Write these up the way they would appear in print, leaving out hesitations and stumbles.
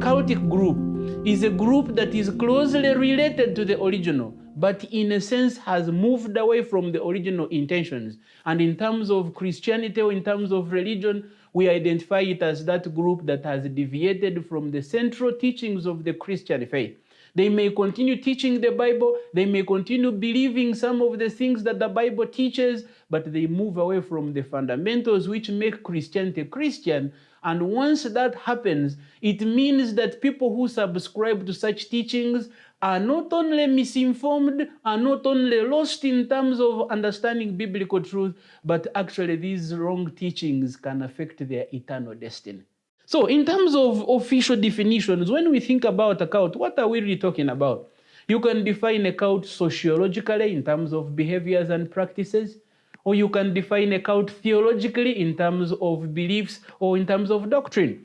cultic group is a group that is closely related to the original, but in a sense has moved away from the original intentions. And in terms of Christianity or in terms of religion, we identify it as that group that has deviated from the central teachings of the Christian faith. They may continue teaching the Bible, they may continue believing some of the things that the Bible teaches, but they move away from the fundamentals which make Christianity Christian. And once that happens, it means that people who subscribe to such teachings are not only misinformed, are not only lost in terms of understanding biblical truth, but actually these wrong teachings can affect their eternal destiny. So in terms of official definitions, when we think about a cult, what are we really talking about? You can define a cult sociologically in terms of behaviors and practices, or you can define a cult theologically in terms of beliefs or in terms of doctrine.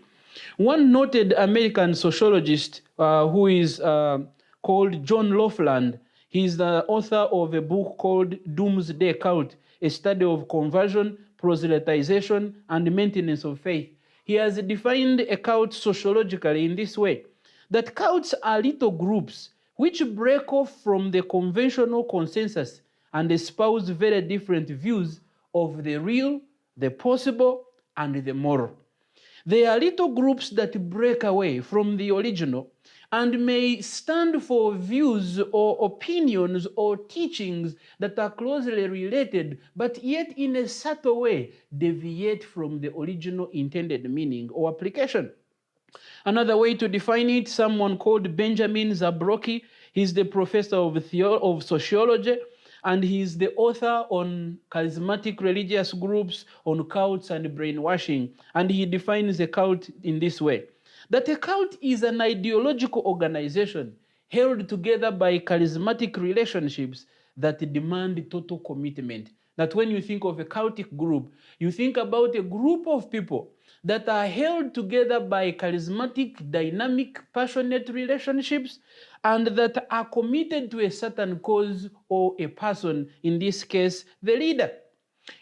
One noted American sociologist who is called John Lofland, he's the author of a book called Doomsday Cult, a study of conversion, proselytization, and maintenance of faith. He has defined a cult sociologically in this way, that cults are little groups which break off from the conventional consensus and espouse very different views of the real, the possible, and the moral. They are little groups that break away from the original and may stand for views or opinions or teachings that are closely related, but yet in a subtle way deviate from the original intended meaning or application. Another way to define it, someone called Benjamin Zabrocki, he's the professor of sociology, and he's the author on charismatic religious groups, on cults and brainwashing. And he defines a cult in this way, that a cult is an ideological organization held together by charismatic relationships that demand total commitment. That when you think of a cultic group, you think about a group of people that are held together by charismatic, dynamic, passionate relationships, and that are committed to a certain cause or a person, in this case, the leader.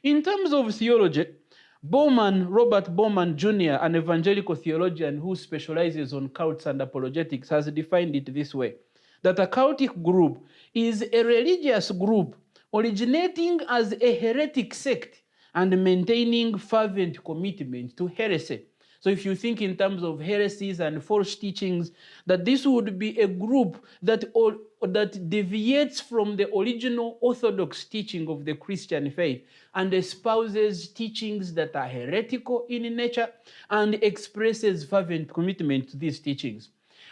In terms of theology, Robert Bowman Jr., an evangelical theologian who specializes on cults and apologetics, has defined it this way, that a cultic group is a religious group originating as a heretic sect and maintaining fervent commitment to heresy. So if you think in terms of heresies and false teachings, that this would be a group that deviates from the original orthodox teaching of the Christian faith and espouses teachings that are heretical in nature and expresses fervent commitment to these teachings.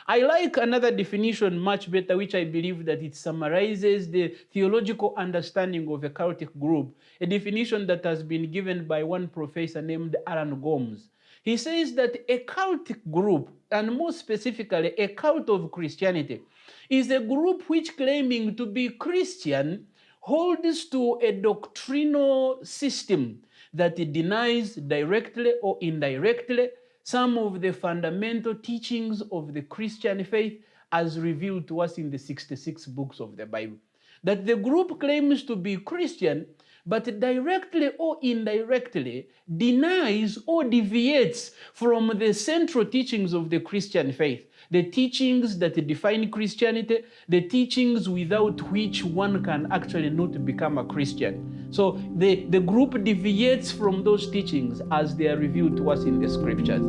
I like another definition much better, which I believe that it summarizes the theological understanding of a cultic group, a definition that has been given by one professor named Alan Gomes. He says that a cultic group, and more specifically a cult of Christianity, is a group which, claiming to be Christian, holds to a doctrinal system that denies directly or indirectly some of the fundamental teachings of the Christian faith as revealed to us in the 66 books of the Bible. That the group claims to be Christian, but directly or indirectly denies or deviates from the central teachings of the Christian faith, the teachings that define Christianity, the teachings without which one can actually not become a Christian. So the group deviates from those teachings as they are revealed to us in the scriptures.